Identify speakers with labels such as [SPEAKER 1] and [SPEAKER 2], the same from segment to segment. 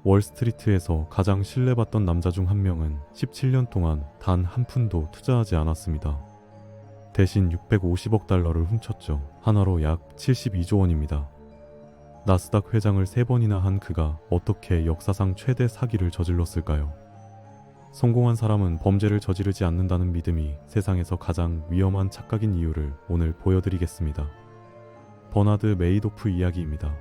[SPEAKER 1] 월스트리트에서 가장 신뢰받던 남자 중 한 명은 17년 동안 단 한 푼도 투자하지 않았습니다. 대신 650억 달러를 훔쳤죠. 하나로 약 72조 원입니다. 나스닥 회장을 3번이나 한 그가 어떻게 역사상 최대 사기를 저질렀을까요? 성공한 사람은 범죄를 저지르지 않는다는 믿음이 세상에서 가장 위험한 착각인 이유를 오늘 보여드리겠습니다. 버나드 메이도프 이야기입니다.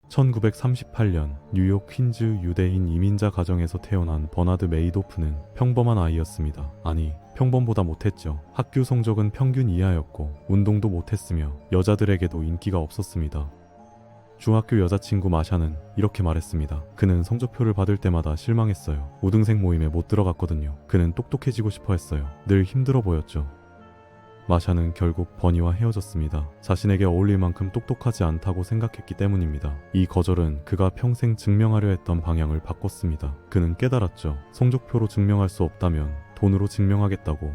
[SPEAKER 1] 1938년 뉴욕 퀸즈 유대인 이민자 가정에서 태어난 버나드 메이도프는 평범한 아이였습니다. 아니, 평범보다 못했죠. 학교 성적은 평균 이하였고 운동도 못했으며 여자들에게도 인기가 없었습니다. 중학교 여자친구 마샤는 이렇게 말했습니다. 그는 성적표를 받을 때마다 실망했어요. 우등생 모임에 못 들어갔거든요. 그는 똑똑해지고 싶어 했어요. 늘 힘들어 보였죠. 마샤는 결국 버니와 헤어졌습니다. 자신에게 어울릴 만큼 똑똑하지 않다고 생각했기 때문입니다. 이 거절은 그가 평생 증명하려 했던 방향을 바꿨습니다. 그는 깨달았죠. 성적표로 증명할 수 없다면 돈으로 증명하겠다고.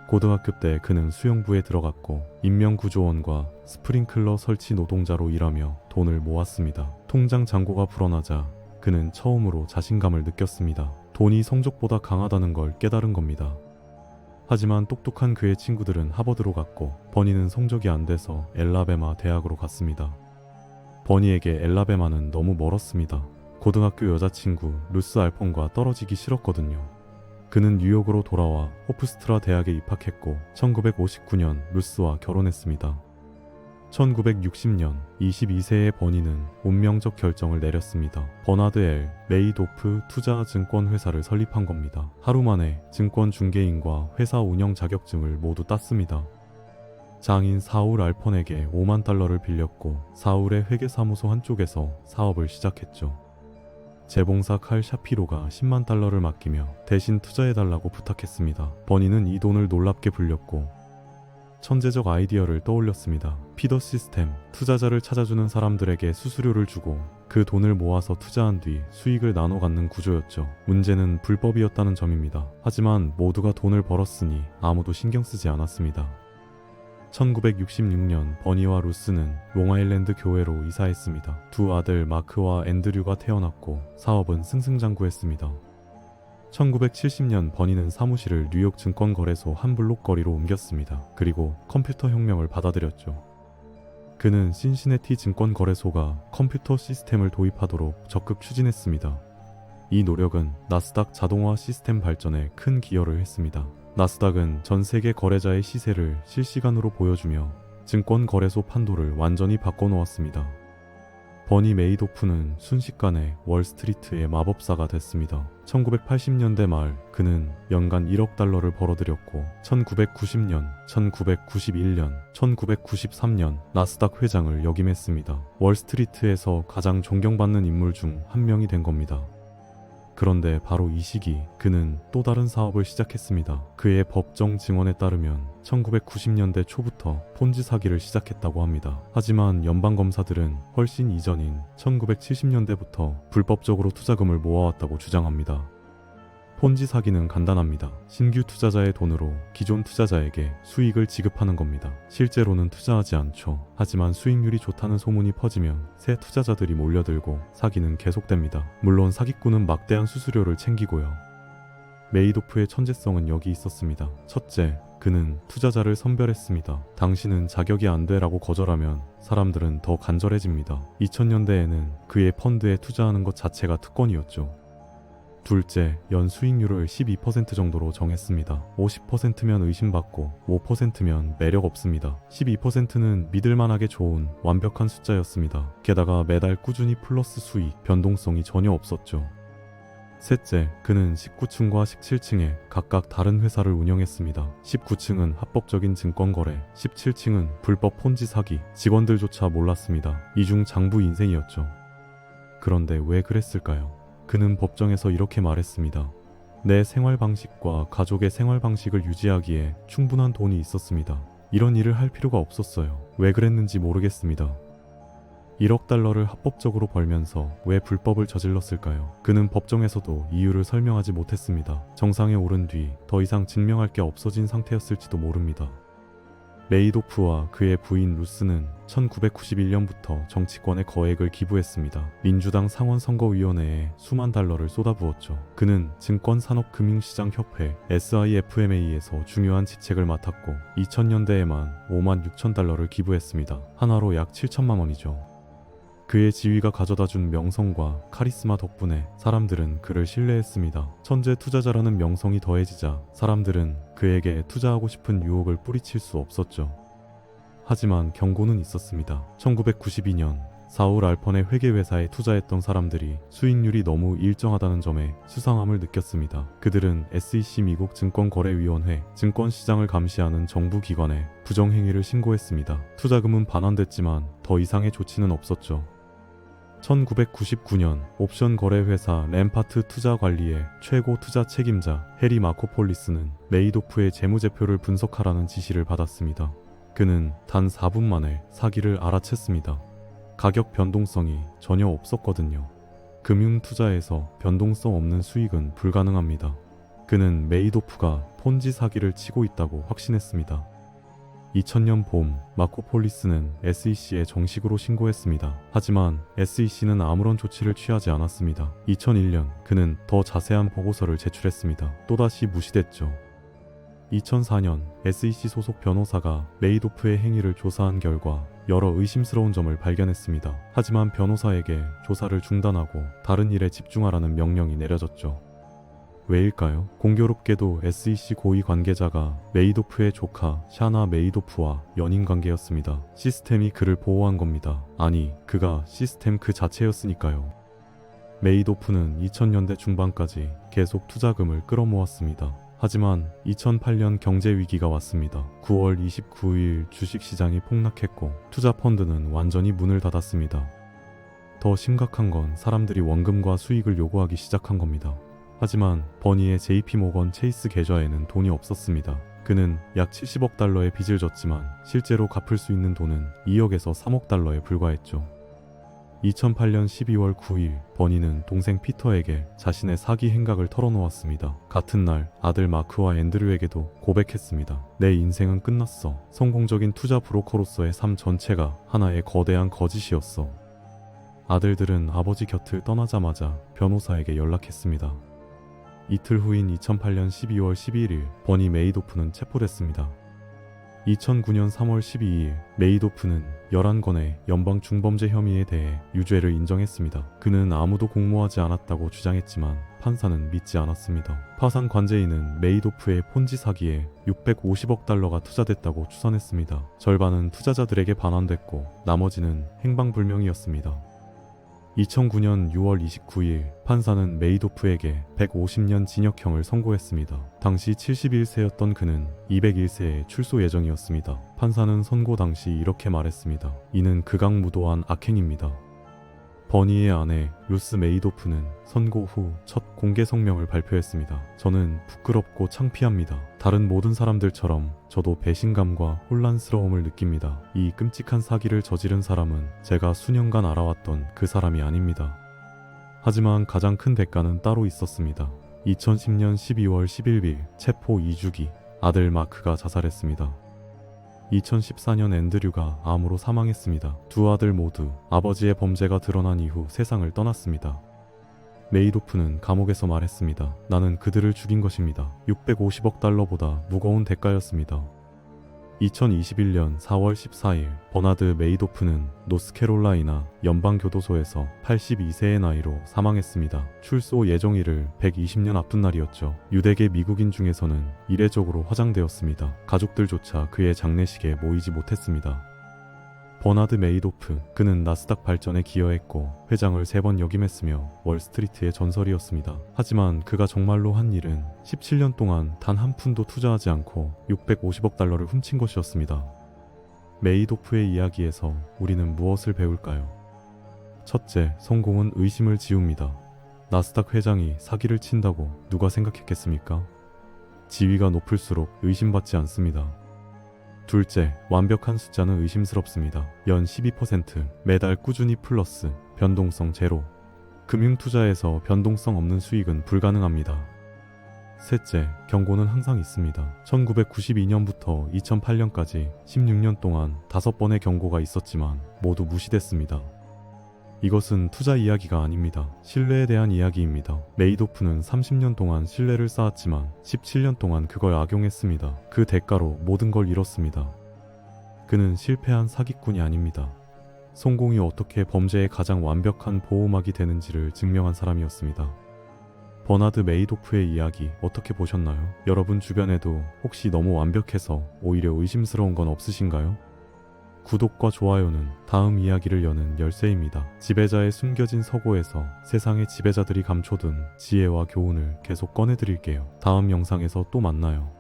[SPEAKER 1] 고등학교 때 그는 수영부에 들어갔고 인명구조원과 스프링클러 설치 노동자로 일하며 돈을 모았습니다. 통장 잔고가 불어나자 그는 처음으로 자신감을 느꼈습니다. 돈이 성적보다 강하다는 걸 깨달은 겁니다. 하지만 똑똑한 그의 친구들은 하버드로 갔고 버니는 성적이 안 돼서 엘라베마 대학으로 갔습니다. 버니에게 엘라베마는 너무 멀었습니다. 고등학교 여자친구 루스 알폰과 떨어지기 싫었거든요. 그는 뉴욕으로 돌아와 호프스트라 대학에 입학했고 1959년 루스와 결혼했습니다. 1960년 22세의 버니는 운명적 결정을 내렸습니다. 버나드 L. 메이도프 투자증권회사를 설립한 겁니다. 하루 만에 증권 중개인과 회사 운영 자격증을 모두 땄습니다. 장인 사울 알폰에게 5만 달러를 빌렸고 사울의 회계사무소 한쪽에서 사업을 시작했죠. 재봉사 칼 샤피로가 10만 달러를 맡기며 대신 투자해달라고 부탁했습니다. 버니는 이 돈을 놀랍게 불렸고 천재적 아이디어를 떠올렸습니다. 피더 시스템, 투자자를 찾아주는 사람들에게 수수료를 주고 그 돈을 모아서 투자한 뒤 수익을 나눠 갖는 구조였죠. 문제는 불법이었다는 점입니다. 하지만 모두가 돈을 벌었으니 아무도 신경 쓰지 않았습니다. 1966년 버니와 루스는 롱아일랜드 교회로 이사했습니다. 두 아들 마크와 앤드류가 태어났고 사업은 승승장구했습니다. 1970년 버니는 사무실을 뉴욕 증권거래소 한 블록 거리로 옮겼습니다. 그리고 컴퓨터 혁명을 받아들였죠. 그는 신시내티 증권거래소가 컴퓨터 시스템을 도입하도록 적극 추진했습니다. 이 노력은 나스닥 자동화 시스템 발전에 큰 기여를 했습니다. 나스닥은 전 세계 거래자의 시세를 실시간으로 보여주며 증권거래소 판도를 완전히 바꿔놓았습니다. 버니 메이도프는 순식간에 월스트리트의 마법사가 됐습니다. 1980년대 말 그는 연간 1억 달러를 벌어들였고 1990년, 1991년, 1993년 나스닥 회장을 역임했습니다. 월스트리트에서 가장 존경받는 인물 중 한 명이 된 겁니다. 그런데 바로 이 시기 그는 또 다른 사업을 시작했습니다. 그의 법정 증언에 따르면 1990년대 초부터 폰지 사기를 시작했다고 합니다. 하지만 연방검사들은 훨씬 이전인 1970년대부터 불법적으로 투자금을 모아왔다고 주장합니다. 폰지 사기는 간단합니다. 신규 투자자의 돈으로 기존 투자자에게 수익을 지급하는 겁니다. 실제로는 투자하지 않죠. 하지만 수익률이 좋다는 소문이 퍼지면 새 투자자들이 몰려들고 사기는 계속됩니다. 물론 사기꾼은 막대한 수수료를 챙기고요. 메이도프의 천재성은 여기 있었습니다. 첫째, 그는 투자자를 선별했습니다. 당신은 자격이 안 돼라고 거절하면 사람들은 더 간절해집니다. 2000년대에는 그의 펀드에 투자하는 것 자체가 특권이었죠. 둘째, 연 수익률을 12% 정도로 정했습니다. 50%면 의심받고 5%면 매력 없습니다. 12%는 믿을만하게 좋은 완벽한 숫자였습니다. 게다가 매달 꾸준히 플러스 수익, 변동성이 전혀 없었죠. 셋째, 그는 19층과 17층에 각각 다른 회사를 운영했습니다. 19층은 합법적인 증권거래, 17층은 불법 폰지 사기, 직원들조차 몰랐습니다. 이중 장부 인생이었죠. 그런데 왜 그랬을까요? 그는 법정에서 이렇게 말했습니다. 내 생활 방식과 가족의 생활 방식을 유지하기에 충분한 돈이 있었습니다. 이런 일을 할 필요가 없었어요. 왜 그랬는지 모르겠습니다. 1억 달러를 합법적으로 벌면서 왜 불법을 저질렀을까요? 그는 법정에서도 이유를 설명하지 못했습니다. 정상에 오른 뒤 더 이상 증명할 게 없어진 상태였을지도 모릅니다. 메이도프와 그의 부인 루스는 1991년부터 정치권에 거액을 기부했습니다. 민주당 상원선거위원회에 수만 달러를 쏟아부었죠. 그는 증권산업금융시장협회 SIFMA에서 중요한 직책을 맡았고 2000년대에만 5만 6천 달러를 기부했습니다. 하나로 약 7천만 원이죠. 그의 지위가 가져다준 명성과 카리스마 덕분에 사람들은 그를 신뢰했습니다. 천재 투자자라는 명성이 더해지자 사람들은 그에게 투자하고 싶은 유혹을 뿌리칠 수 없었죠. 하지만 경고는 있었습니다. 1992년 사울 알펀의 회계회사에 투자했던 사람들이 수익률이 너무 일정하다는 점에 수상함을 느꼈습니다. 그들은 SEC 미국 증권거래위원회 증권시장을 감시하는 정부기관에 부정행위를 신고했습니다. 투자금은 반환됐지만 더 이상의 조치는 없었죠. 1999년 옵션 거래회사 램파트 투자관리의 최고 투자 책임자 해리 마코폴리스는 메이도프의 재무제표를 분석하라는 지시를 받았습니다. 그는 단 4분 만에 사기를 알아챘습니다. 가격 변동성이 전혀 없었거든요. 금융 투자에서 변동성 없는 수익은 불가능합니다. 그는 메이도프가 폰지 사기를 치고 있다고 확신했습니다. 2000년 봄 마코폴리스는 SEC에 정식으로 신고했습니다. 하지만 SEC는 아무런 조치를 취하지 않았습니다. 2001년 그는 더 자세한 보고서를 제출했습니다. 또다시 무시됐죠. 2004년 SEC 소속 변호사가 메이도프의 행위를 조사한 결과 여러 의심스러운 점을 발견했습니다. 하지만 변호사에게 조사를 중단하고 다른 일에 집중하라는 명령이 내려졌죠. 왜일까요? 공교롭게도 SEC 고위 관계자가 메이도프의 조카 샤나 메이도프와 연인 관계였습니다. 시스템이 그를 보호한 겁니다. 아니, 그가 시스템 그 자체였으니까요. 메이도프는 2000년대 중반까지 계속 투자금을 끌어모았습니다. 하지만 2008년 경제 위기가 왔습니다. 9월 29일 주식시장이 폭락했고 투자 펀드는 완전히 문을 닫았습니다. 더 심각한 건 사람들이 원금과 수익을 요구하기 시작한 겁니다. 하지만 버니의 JP모건 체이스 계좌에는 돈이 없었습니다. 그는 약 70억 달러의 빚을 졌지만 실제로 갚을 수 있는 돈은 2억에서 3억 달러에 불과했죠. 2008년 12월 9일 버니는 동생 피터에게 자신의 사기 행각을 털어놓았습니다. 같은 날 아들 마크와 앤드류에게도 고백했습니다. 내 인생은 끝났어. 성공적인 투자 브로커로서의 삶 전체가 하나의 거대한 거짓이었어. 아들들은 아버지 곁을 떠나자마자 변호사에게 연락했습니다. 이틀 후인 2008년 12월 11일 버니 메이도프는 체포됐습니다. 2009년 3월 12일 메이도프는 11건의 연방 중범죄 혐의에 대해 유죄를 인정했습니다. 그는 아무도 공모하지 않았다고 주장했지만 판사는 믿지 않았습니다. 파산 관제인은 메이도프의 폰지 사기에 650억 달러가 투자됐다고 추산했습니다. 절반은 투자자들에게 반환됐고 나머지는 행방불명이었습니다. 2009년 6월 29일 판사는 메이도프에게 150년 징역형을 선고했습니다. 당시 71세였던 그는 201세에 출소 예정이었습니다. 판사는 선고 당시 이렇게 말했습니다. 이는 극악무도한 악행입니다. 버니의 아내 루스 메이도프는 선고 후 첫 공개 성명을 발표했습니다. 저는 부끄럽고 창피합니다. 다른 모든 사람들처럼 저도 배신감과 혼란스러움을 느낍니다. 이 끔찍한 사기를 저지른 사람은 제가 수년간 알아왔던 그 사람이 아닙니다. 하지만 가장 큰 대가는 따로 있었습니다. 2010년 12월 11일 체포 2주기 아들 마크가 자살했습니다. 2014년 앤드류가 암으로 사망했습니다. 두 아들 모두 아버지의 범죄가 드러난 이후 세상을 떠났습니다. 메이도프는 감옥에서 말했습니다. 나는 그들을 죽인 것입니다. 650억 달러보다 무거운 대가였습니다. 2021년 4월 14일 버나드 메이도프는 노스캐롤라이나 연방교도소에서 82세의 나이로 사망했습니다. 출소 예정일을 120년 앞둔 날이었죠. 유대계 미국인 중에서는 이례적으로 화장되었습니다. 가족들조차 그의 장례식에 모이지 못했습니다. 버나드 메이도프, 그는 나스닥 발전에 기여했고 회장을 3번 역임했으며 월스트리트의 전설이었습니다. 하지만 그가 정말로 한 일은 17년 동안 단 한 푼도 투자하지 않고 650억 달러를 훔친 것이었습니다. 메이도프의 이야기에서 우리는 무엇을 배울까요? 첫째, 성공은 의심을 지웁니다. 나스닥 회장이 사기를 친다고 누가 생각했겠습니까? 지위가 높을수록 의심받지 않습니다. 둘째, 완벽한 숫자는 의심스럽습니다. 연 12%, 매달 꾸준히 플러스, 변동성 제로. 금융투자에서 변동성 없는 수익은 불가능합니다. 셋째, 경고는 항상 있습니다. 1992년부터 2008년까지 16년 동안 5번의 경고가 있었지만 모두 무시됐습니다. 이것은 투자 이야기가 아닙니다. 신뢰에 대한 이야기입니다. 메이도프는 30년 동안 신뢰를 쌓았지만 17년 동안 그걸 악용했습니다. 그 대가로 모든 걸 잃었습니다. 그는 실패한 사기꾼이 아닙니다. 성공이 어떻게 범죄의 가장 완벽한 보호막이 되는지를 증명한 사람이었습니다. 버나드 메이도프의 이야기 어떻게 보셨나요? 여러분 주변에도 혹시 너무 완벽해서 오히려 의심스러운 건 없으신가요? 구독과 좋아요는 다음 이야기를 여는 열쇠입니다. 지배자의 숨겨진 서고에서 세상의 지배자들이 감춰둔 지혜와 교훈을 계속 꺼내드릴게요. 다음 영상에서 또 만나요.